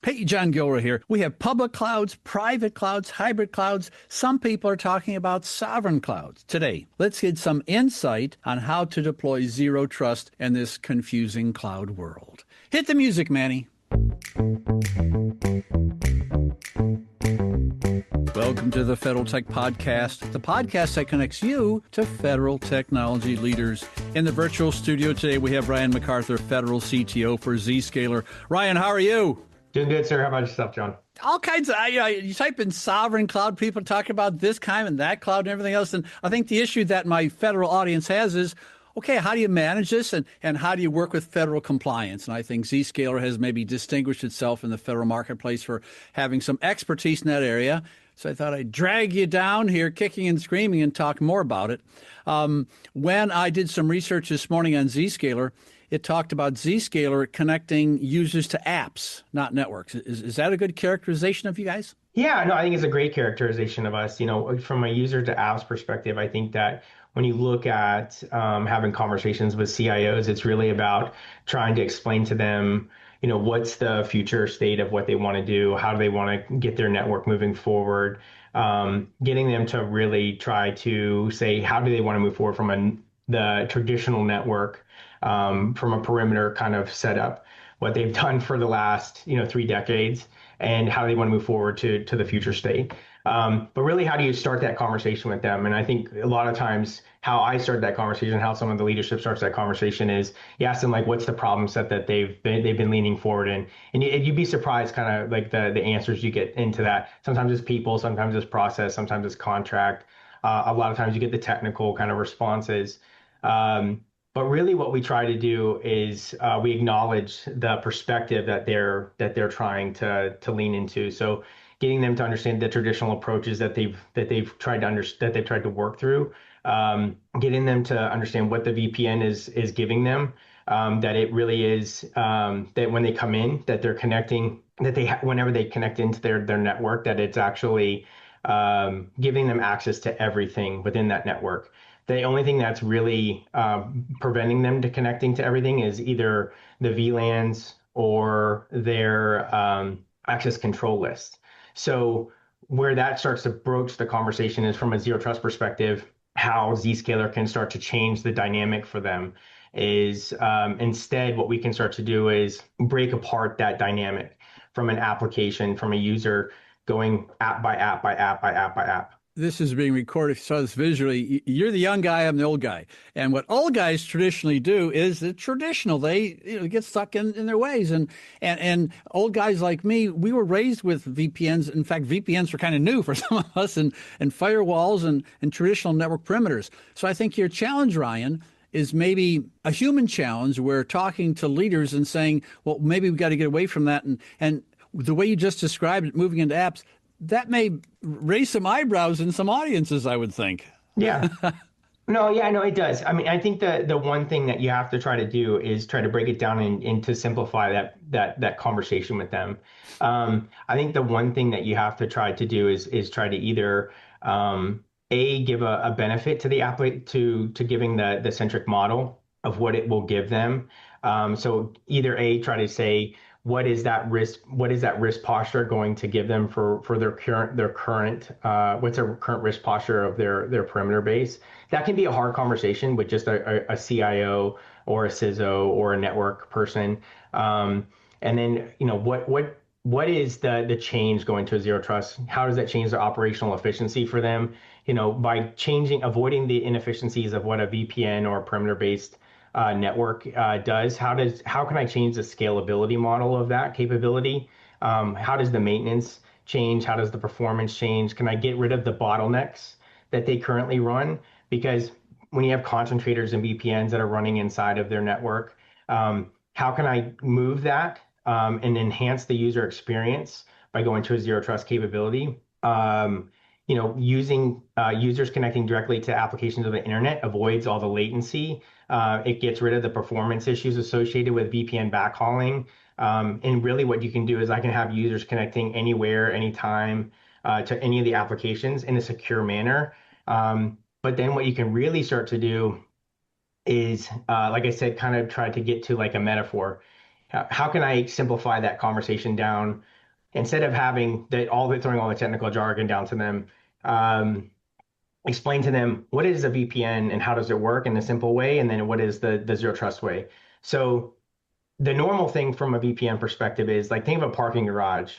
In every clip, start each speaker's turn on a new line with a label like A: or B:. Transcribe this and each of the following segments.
A: Hey, John Gilroy here. We have public clouds, private clouds, hybrid clouds. Some people are talking about sovereign clouds. Today, let's get some insight on how to deploy zero trust in this confusing cloud world. Hit the music, Manny. Welcome to the Federal Tech Podcast, the podcast that connects you to federal technology leaders. In the virtual studio today, we have Ryan McArthur, Federal CTO for Zscaler. Ryan, how are you?
B: Doing good, sir. How about yourself, John?
A: All kinds of, you type in sovereign cloud, people talk about this kind and that cloud and everything else. And I think the issue that my federal audience has is, okay, how do you manage this and how do you work with federal compliance? And I think Zscaler has maybe distinguished itself in the federal marketplace for having some expertise in that area. So I thought I'd drag you down here kicking and screaming and talk more about it. When I did some research this morning on Zscaler, it talked about Zscaler connecting users to apps, not networks. Is that a good characterization of you guys?
B: Yeah, no, I think it's a great characterization of us. From a user to apps perspective, I think that when you look at having conversations with CIOs, it's really about trying to explain to them, what's the future state of what they want to do, how do they want to get their network moving forward, getting them to really try to say, how do they want to move forward from the traditional network, from a perimeter kind of setup, what they've done for the last 3 decades, and how they want to move forward to the future state. But really, how do you start that conversation with them? And I think a lot of times how I started that conversation, how some of the leadership starts that conversation is you ask them, like, what's the problem set that they've been leaning forward in? And you'd be surprised kind of like the answers you get into that. Sometimes it's people, sometimes it's process, sometimes it's contract. A lot of times you get the technical kind of responses. But really what we try to do is we acknowledge the perspective that they're trying to lean into. So getting them to understand the traditional approaches that they've tried to work through, getting them to understand what the VPN is giving them, that it really is that when they come in, that they're connecting, that whenever they connect into their network, that it's actually giving them access to everything within that network. The only thing that's really preventing them to connecting to everything is either the VLANs or their access control list. So where that starts to broach the conversation is from a zero trust perspective, how Zscaler can start to change the dynamic for them is instead what we can start to do is break apart that dynamic from an application, from a user going app by app by app by app by app.
A: This is being recorded. If you saw this visually, you're the young guy, I'm the old guy. And what old guys traditionally do is the traditional. They get stuck in their ways. And old guys like me, we were raised with VPNs. In fact, VPNs were kind of new for some of us, and firewalls and traditional network perimeters. So I think your challenge, Ryan, is maybe a human challenge. We're talking to leaders and saying, well, maybe we've got to get away from that. And the way you just described it, moving into apps, that may raise some eyebrows in some audiences, I would think.
B: Yeah. No, it does. I mean, I think the one thing that you have to try to do is try to break it down and to simplify that conversation with them. I think the one thing that you have to try to do is try to either give a benefit to the to giving the centric model of what it will give them. So either try to say, what is that risk posture going to give them for their current what's their current risk posture of their perimeter base? That can be a hard conversation with just a CIO or a CISO or a network person. And then what is the change going to a zero trust? How does that change the operational efficiency for them? By avoiding the inefficiencies of what a VPN or a perimeter based network does. How can I change the scalability model of that capability? How does the maintenance change? How does the performance change? Can I get rid of the bottlenecks that they currently run? Because when you have concentrators and VPNs that are running inside of their network, how can I move that and enhance the user experience by going to a zero trust capability? Using users connecting directly to applications of the internet avoids all the latency. It gets rid of the performance issues associated with VPN backhauling. And really what you can do is I can have users connecting anywhere, anytime to any of the applications in a secure manner. But then what you can really start to do is, like I said, kind of try to get to like a metaphor. How can I simplify that conversation down instead of having throwing all the technical jargon down to them, um, explain to them what is a VPN and how does it work in a simple way, and then what is the zero trust way. So the normal thing from a VPN perspective is like think of a parking garage.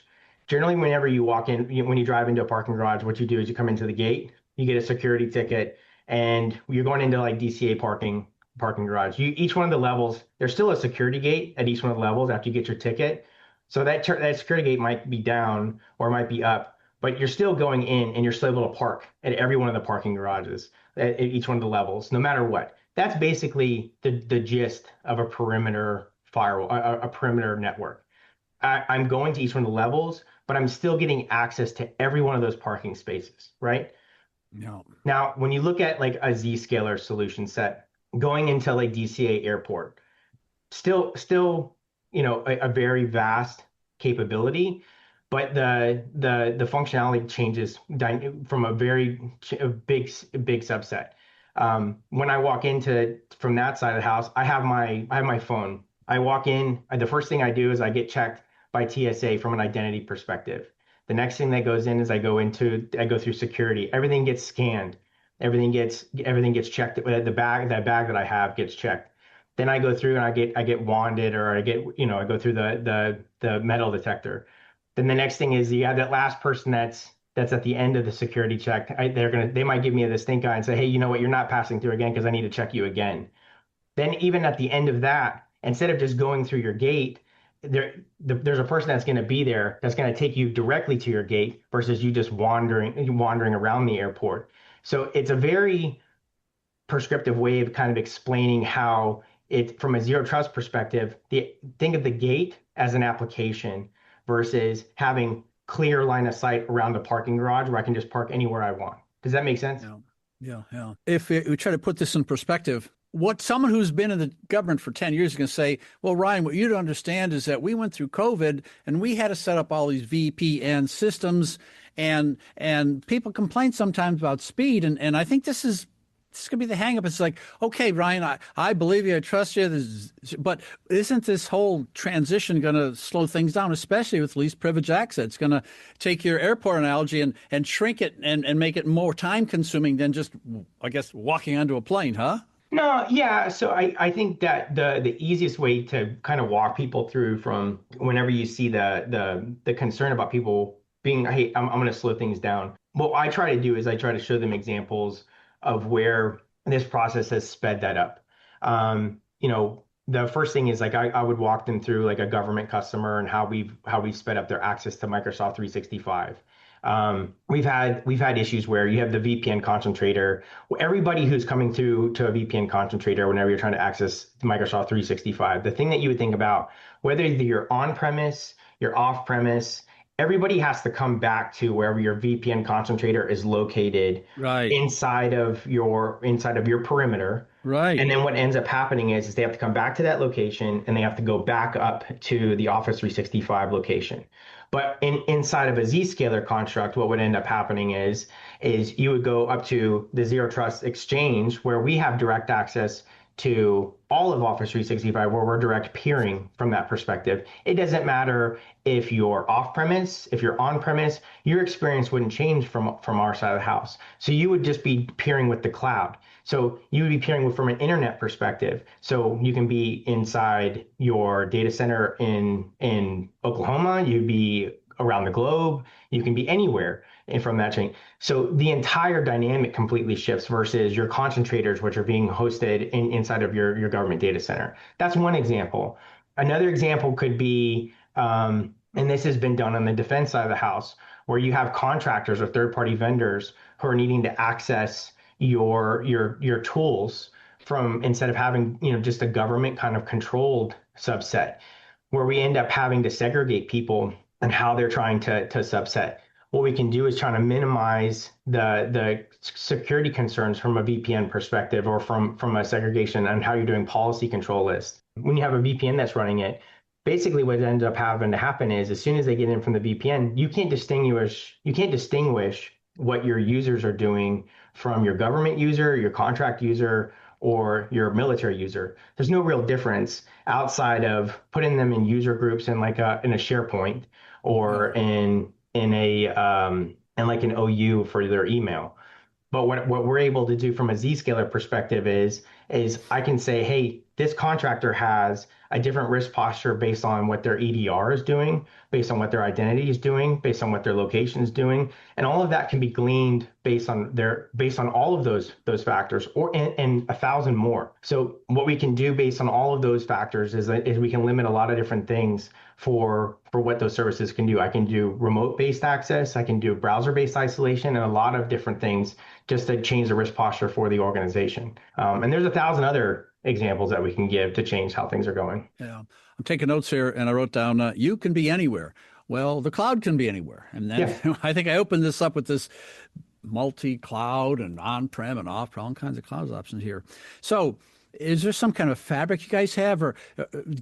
B: Generally, whenever you walk in, when you drive into a parking garage, what you do is you come into the gate, you get a security ticket, and you're going into like DCA parking garage. Each one of the levels, there's still a security gate at each one of the levels after you get your ticket. So that security gate might be down or might be up, but you're still going in and you're still able to park at every one of the parking garages at each one of the levels, no matter what. That's basically the gist of a perimeter firewall, a perimeter network. I'm going to each one of the levels, but I'm still getting access to every one of those parking spaces, right?
A: No.
B: Now, when you look at like a Zscaler solution set, going into like DCA airport, still, a very vast capability, but the functionality changes from a big subset. When I walk into from that side of the house, I have my phone. I walk in, the first thing I do is I get checked by TSA from an identity perspective. The next thing that goes in is I go through security. Everything gets scanned. Everything gets checked. That bag that I have gets checked. Then I go through and I get wanded, or I go through the metal detector. Then the next thing is you have that last person that's at the end of the security check. They might give me this stink eye and say, hey, you know what, you're not passing through again because I need to check you again. Then even at the end of that, instead of just going through your gate, there's a person that's going to be there that's going to take you directly to your gate versus you just wandering around the airport. So it's a very prescriptive way of kind of explaining how it, from a zero trust perspective, think of the gate as an application versus having clear line of sight around the parking garage where I can just park anywhere I want. Does that make sense?
A: Yeah. Yeah. Yeah. If we try to put this in perspective, what someone who's been in the government for 10 years is going to say, well, Ryan, what you don't understand is that we went through COVID and we had to set up all these VPN systems, and people complain sometimes about speed. And I think this could be the hang up. It's like, okay, Ryan, I believe you, I trust you. But isn't this whole transition going to slow things down, especially with least privilege access? It's going to take your airport analogy and shrink it and make it more time consuming than just, I guess, walking onto a plane, huh?
B: No, yeah. So I think that the easiest way to kind of walk people through from whenever you see the concern about people being, hey, I'm going to slow things down. What I try to do is I try to show them examples of where this process has sped that up. The first thing is like I would walk them through like a government customer and how we've sped up their access to Microsoft 365. We've had issues where you have the VPN concentrator. Everybody who's coming through to a VPN concentrator, whenever you're trying to access Microsoft 365, the thing that you would think about, whether you're on premise, you're off premise, everybody has to come back to wherever your VPN concentrator is located
A: Right.
B: inside of your perimeter.
A: Right.
B: And then what ends up happening is they have to come back to that location and they have to go back up to the Office 365 location. But inside of a Zscaler construct, what would end up happening is you would go up to the Zero Trust Exchange where we have direct access to all of Office 365, where we're direct peering from that perspective. It doesn't matter if you're off premise, if you're on premise, your experience wouldn't change from our side of the house. So you would just be peering with the cloud. So you would be peering from an internet perspective. So you can be inside your data center in Oklahoma, you'd be around the globe, you can be anywhere and from that chain. So the entire dynamic completely shifts versus your concentrators, which are being hosted inside of your government data center. That's one example. Another example could be, and this has been done on the defense side of the house, where you have contractors or third-party vendors who are needing to access your tools from, instead of having just a government kind of controlled subset, where we end up having to segregate people and how they're trying to subset. What we can do is try to minimize the security concerns from a VPN perspective, or from a segregation and how you're doing policy control lists. When you have a VPN that's running it, basically what ends up having to happen is as soon as they get in from the VPN, you can't distinguish what your users are doing from your government user, your contract user, or your military user. There's no real difference outside of putting them in user groups in in a SharePoint, or in like an OU for their email. But what we're able to do from a Zscaler perspective is I can say, hey, this contractor has a different risk posture based on what their EDR is doing, based on what their identity is doing, based on what their location is doing, and all of that can be gleaned based on all of those factors, or and a thousand more. So what we can do based on all of those factors is we can limit a lot of different things for what those services can do. I can do remote-based access, I can do browser-based isolation, and a lot of different things just to change the risk posture for the organization. And there's a thousand other examples that we can give to change how things are going.
A: Yeah, I'm taking notes here, and I wrote down, you can be anywhere. Well, the cloud can be anywhere. And then
B: Yeah.
A: I think I opened this up with this multi-cloud and on-prem and off-prem, all kinds of cloud options here. So is there some kind of fabric you guys have, or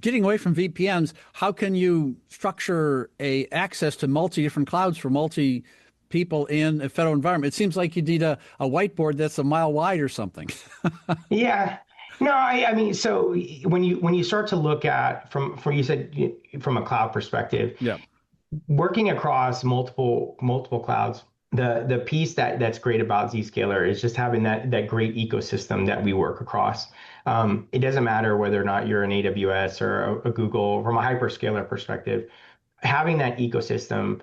A: getting away from VPNs, how can you structure a access to multi different clouds for multi people in a federal environment? It seems like you need a whiteboard that's a mile wide or something.
B: Yeah. No, I mean, so when you start to look at from you said from a cloud perspective,
A: Yeah.
B: working across multiple clouds, the piece that's great about Zscaler is just having that great ecosystem that we work across. It doesn't matter whether or not you're an AWS or a Google. From a hyperscaler perspective, having that ecosystem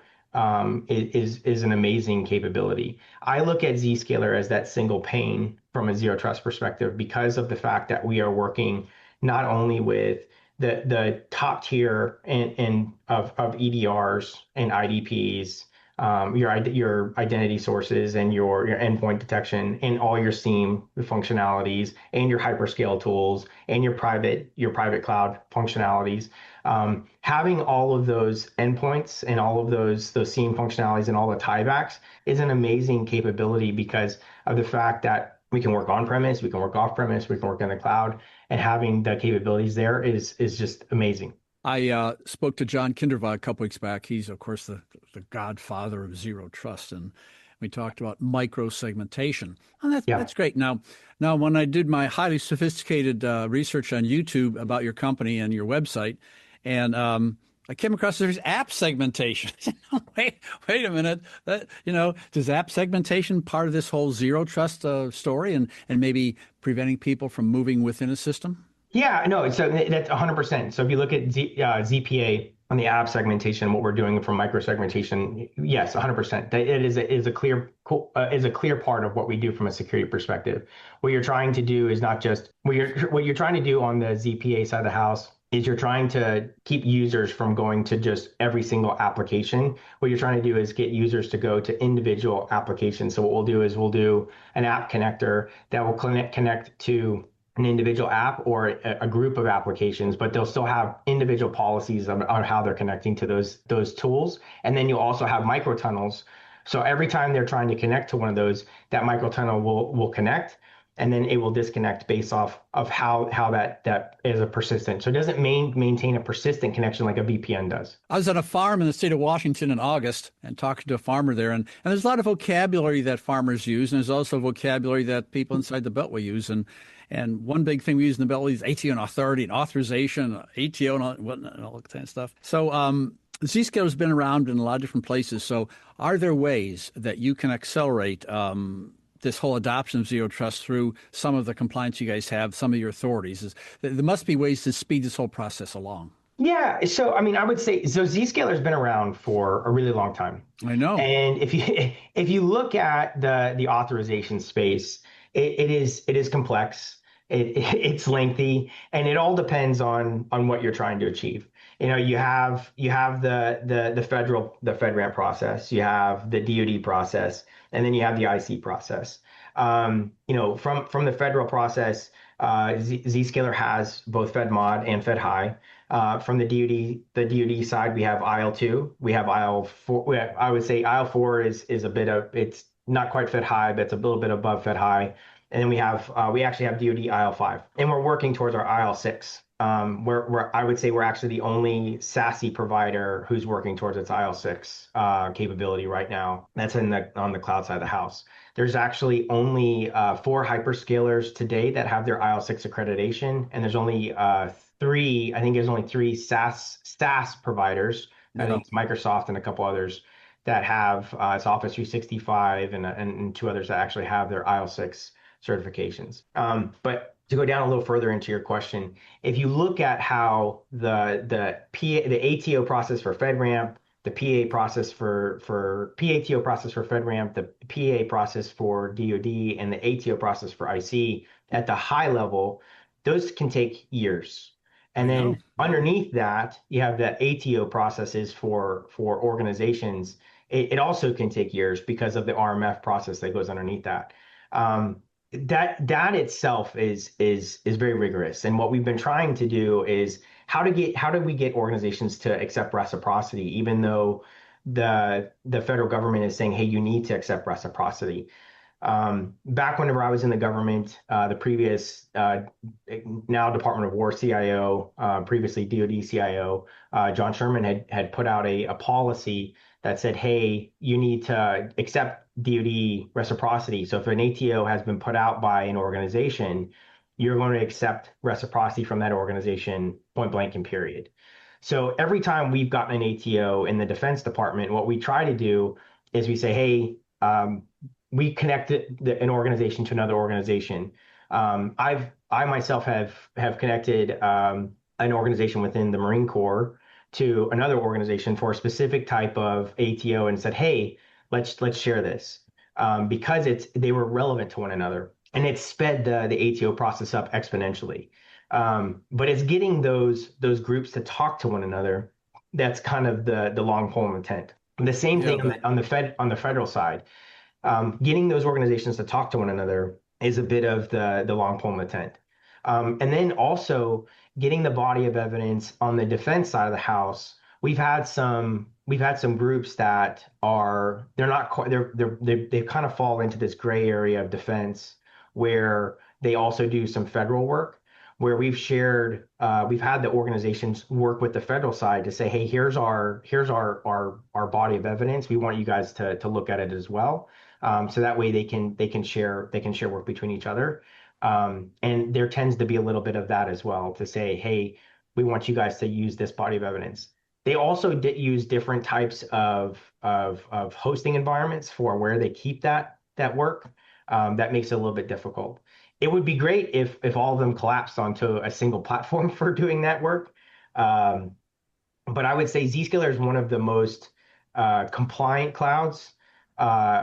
B: is an amazing capability. I look at Zscaler as that single pane from a zero trust perspective because of the fact that we are working not only with the top tier of EDRs and IDPs, your identity sources and your endpoint detection and all your SIEM functionalities and your hyperscale tools and your private cloud functionalities. Having all of those endpoints and all of those SIEM functionalities and all the tiebacks is an amazing capability because of the fact that we can work on premise, we can work off premise, we can work in the cloud, and having the capabilities there is just amazing.
A: I spoke to John Kindervag a couple weeks back. He's, of course, the godfather of zero trust, and we talked about micro segmentation. And
B: Yeah.
A: that's great. Now, when I did my highly sophisticated research on YouTube about your company and your website, and I came across there's app segmentation. I said, no, wait a minute. Does app segmentation part of this whole zero trust story, and maybe preventing people from moving within a system?
B: Yeah, no, so that's 100%. So if you look at ZPA on the app segmentation, what we're doing from microsegmentation, yes, 100%. That it is a clear part of what we do from a security perspective. What you're trying to do is not just what you're trying to do on the ZPA side of the house is you're trying to keep users from going to just every single application. What you're trying to do is get users to go to individual applications. So what we'll do is we'll do an app connector that will connect to an individual app or a group of applications, but they'll still have individual policies on how they're connecting to those tools. And then you'll also have microtunnels. So every time they're trying to connect to one of those, that microtunnel will connect, and then it will disconnect based off of how that is a persistent. So it doesn't maintain a persistent connection like a VPN does.
A: I was at a farm in the state of Washington in August and talking to a farmer there, and there's a lot of vocabulary that farmers use, and there's also vocabulary that people inside the Beltway use. And one big thing we use in the Beltway is ATO and authority and authorization, ATO and all that kind of stuff. So Zscaler has been around in a lot of different places. So are there ways that you can accelerate this whole adoption of zero trust through some of the compliance you guys have, some of your authorities? There must be ways to speed this whole process along.
B: Yeah, so I mean, I would say so. Zscaler's been around for a really long time.
A: I know.
B: And if you look at the authorization space, it is complex. It's lengthy, and it all depends on what you're trying to achieve. You have the FedRAMP process, you have the DoD process, and then you have the IC process. From the federal process, Zscaler has both FedMod and FedHigh. From the DoD side, we have IL2, we have IL4. I would say IL4 is a bit of, it's not quite FedHigh, but it's a little bit above FedHigh. And then we actually have DoD IL5, and we're working towards our IL6. I would say we're actually the only SASE provider who's working towards its IL6 capability right now. That's on the cloud side of the house. There's actually only 4 hyperscalers today that have their IL6 accreditation, and there's only 3. I think there's only 3 SaaS providers I
A: Yeah.
B: think it's Microsoft and a couple others that have it's Office 365 and two others that actually have their IL6 certifications. But to go down a little further into your question, if you look at how the ATO process for FedRAMP, the PA process for PATO process for FedRAMP, the PA process for DoD, and the ATO process for IC at the high level, those can take years. And
A: Yeah.
B: then underneath that, you have the ATO processes for organizations. It also can take years because of the RMF process that goes underneath that. That itself is very rigorous. And what we've been trying to do is how do we get organizations to accept reciprocity, even though the federal government is saying, hey, you need to accept reciprocity. Back whenever I was in the government, the previous now Department of War CIO, previously DoD CIO, John Sherman had put out a policy that said, hey, you need to accept DoD reciprocity. So if an ATO has been put out by an organization, you're going to accept reciprocity from that organization, point blank and period. So every time we've gotten an ATO in the Defense Department, what we try to do is we say, hey, we connect an organization to another organization. I myself have connected an organization within the Marine Corps to another organization for a specific type of ATO and said, hey, let's share this because they were relevant to one another, and it sped the ATO process up exponentially. But it's getting those groups to talk to one another that's kind of the long pole in the tent. The same
A: Yeah.
B: thing
A: But
B: on the federal side. Getting those organizations to talk to one another is a bit of the long pole in the tent. And then also getting the body of evidence on the defense side of the house. We've had some groups that are they're not quite they kind of fall into this gray area of defense where they also do some federal work where we've had the organizations work with the federal side to say, hey, here's our body of evidence. We want you guys to look at it as well. So that way they can share work between each other. And there tends to be a little bit of that as well to say, hey, we want you guys to use this body of evidence. They also did use different types of hosting environments for where they keep that work. That makes it a little bit difficult. It would be great if all of them collapsed onto a single platform for doing that work. But I would say Zscaler is one of the most compliant clouds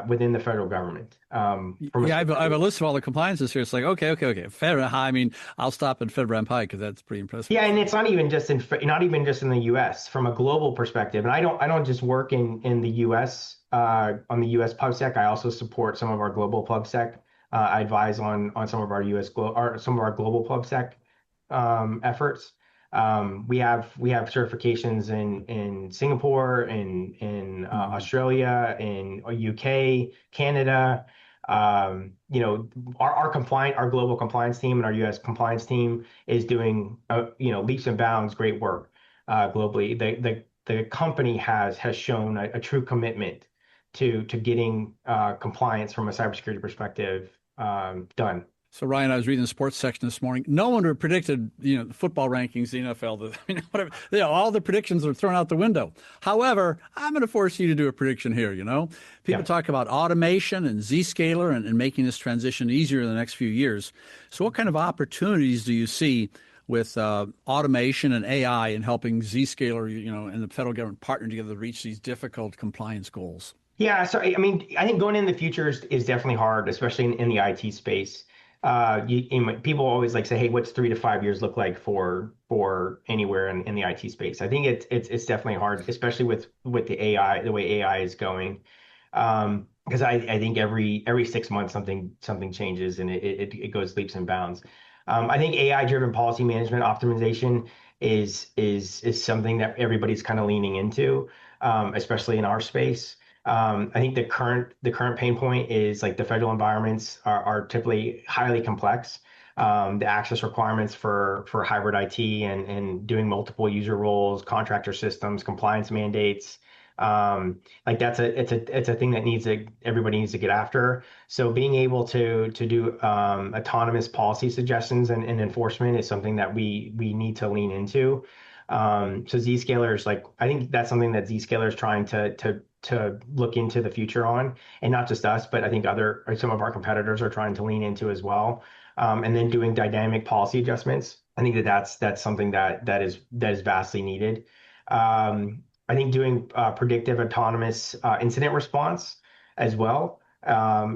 B: within the federal government. From a
A: yeah, I have a
B: security.
A: list of all the compliances here. It's like, okay. FedRAMP. I mean, I'll stop at FedRAMP High because that's pretty impressive.
B: Yeah, and it's not even just in the U.S. From a global perspective. And I don't just work in the U.S. On the U.S. PubSec. I also support some of our global PubSec. I advise on some of our some of our global PubSec efforts. We have certifications in Singapore, in
A: Mhm.
B: Australia, in UK, Canada. Our global compliance team and our U.S. compliance team is doing leaps and bounds great work globally. The company has shown a true commitment to getting compliance from a cybersecurity perspective done.
A: So Ryan, I was reading the sports section this morning. No one would have predicted, the football rankings, the NFL, whatever. All the predictions are thrown out the window. However, I'm going to force you to do a prediction here. People
B: Yeah.
A: talk about automation and Zscaler and making this transition easier in the next few years. So, what kind of opportunities do you see with automation and AI in helping Zscaler, and the federal government partner together to reach these difficult compliance goals?
B: Yeah, so I mean, I think going in the future is definitely hard, especially in the IT space. People always like say, "Hey, what's 3 to 5 years look like for anywhere in the IT space?" I think it's definitely hard, especially with the AI, the way AI is going, because I think every 6 months something changes and it goes leaps and bounds. I think AI driven policy management optimization is something that everybody's kind of leaning into, especially in our space. I think the current pain point is like the federal environments are typically highly complex. The access requirements for hybrid IT and doing multiple user roles, contractor systems, compliance mandates. Like it's a thing that everybody needs to get after. So being able to do autonomous policy suggestions and enforcement is something that we need to lean into. So Zscaler is like, I think that's something that Zscaler is trying to look into the future on, and not just us, but I think some of our competitors are trying to lean into as well. And then doing dynamic policy adjustments. I think that's something that is vastly needed. I think doing predictive autonomous incident response as well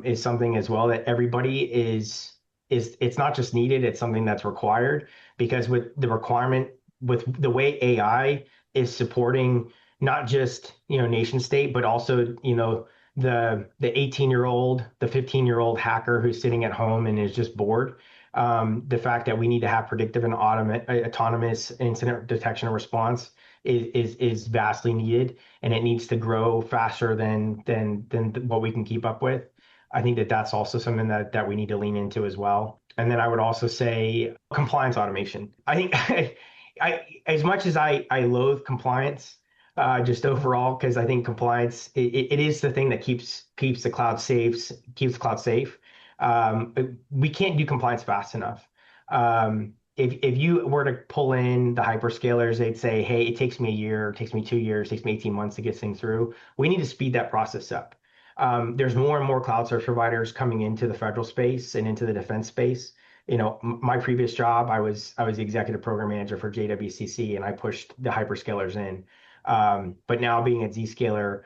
B: is something as well that everybody is it's not just needed, it's something that's required, because with the way AI is supporting not just, nation state, but also, the 18-year-old, the 15-year-old hacker who's sitting at home and is just bored. The fact that we need to have predictive and autonomous incident detection and response is vastly needed, and it needs to grow faster than what we can keep up with. I think that's also something that we need to lean into as well. And then I would also say compliance automation. I think as much as I loathe compliance, just overall, because I think compliance it is the thing that keeps the cloud safe, we can't do compliance fast enough. If you were to pull in the hyperscalers, they'd say, hey, it takes me a year, it takes me 2 years, it takes me 18 months to get things through. We need to speed that process up. There's more and more cloud service providers coming into the federal space and into the defense space. My previous job, I was the executive program manager for JWCC, and I pushed the hyperscalers in. But now being at Zscaler,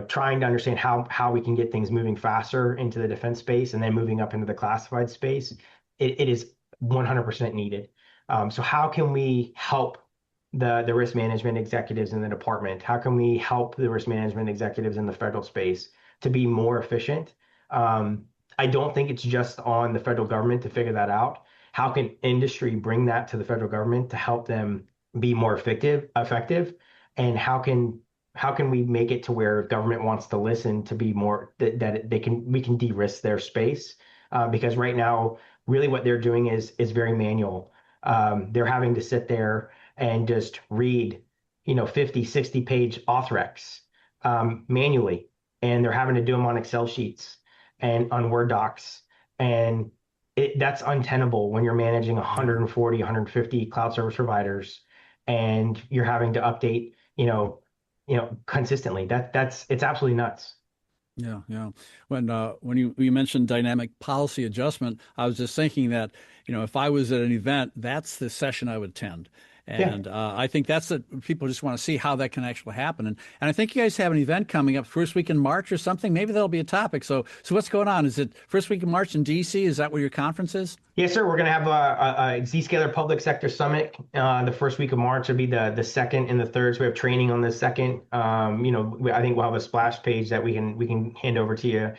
B: trying to understand how we can get things moving faster into the defense space and then moving up into the classified space, it is 100% needed. So how can we help the risk management executives in the department? How can we help the risk management executives in the federal space to be more efficient? I don't think it's just on the federal government to figure that out. How can industry bring that to the federal government to help them be more effective? And how can we make it to where government wants to listen to be more that we can de-risk their space? Because right now, really what they're doing is very manual. They're having to sit there and just read, 50, 60 page authrecs manually. And they're having to do them on Excel sheets and on Word docs. And that's untenable when you're managing 140, 150 cloud service providers, and you're having to update, consistently. It's absolutely nuts.
A: Yeah, yeah. When you mentioned dynamic policy adjustment, I was just thinking that, if I was at an event, that's the session I would attend. And I think that's that people just want to see how that can actually happen. And I think you guys have an event coming up first week in March or something. Maybe that'll be a topic. So what's going on? Is it first week in March in DC? Is that where your conference is?
B: Yes, sir. We're going to have a Zscaler Public Sector Summit. The first week of March will be the second and the third. So we have training on the second. I think we'll have a splash page that we can hand over to you.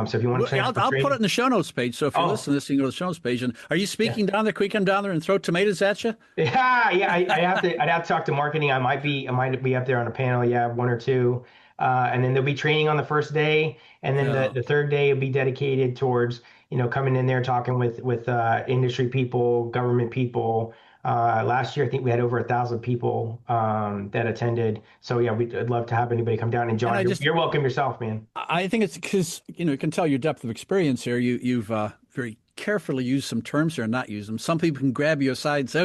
B: So if you want to,
A: I'll put it in the show notes page. So if you're listening to this, you can go to the show notes page. And are you speaking down there? Can we come down there and throw tomatoes at you?
B: Yeah. I'd have to talk to marketing. I might be up there on a panel. Yeah, one or two. And then there'll be training on the first day, and then the third day will be dedicated towards coming in there talking with industry people, government people. Last year, I think we had over 1,000 people that attended. So yeah, I'd love to have anybody come down. And John, you're welcome yourself, man.
A: I think it's because you can tell your depth of experience here. You've very carefully used some terms here and not use them. Some people can grab you aside and say,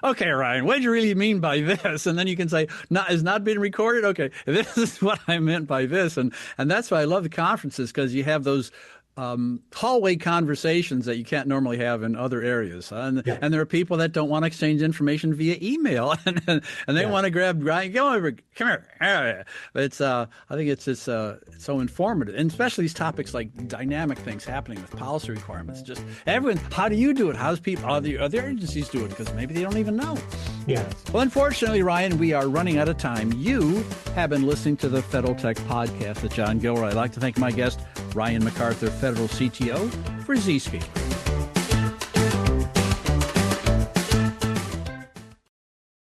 A: okay, Ryan, what did you really mean by this? And then you can say, is not being recorded. Okay, this is what I meant by this. And that's why I love the conferences, because you have those hallway conversations that you can't normally have in other areas. And there are people that don't want to exchange information via email, and they want to grab Ryan, come here. But I think it's just so informative, and especially these topics like dynamic things happening with policy requirements. Just everyone, how do you do it? How's people, other agencies do it? Because maybe they don't even know.
B: Yeah.
A: Well, unfortunately, Ryan, we are running out of time. You have been listening to the Federal Tech Podcast with John Gilroy. I'd like to thank my guest, Ryan McArthur, Federal CTO for Zscaler.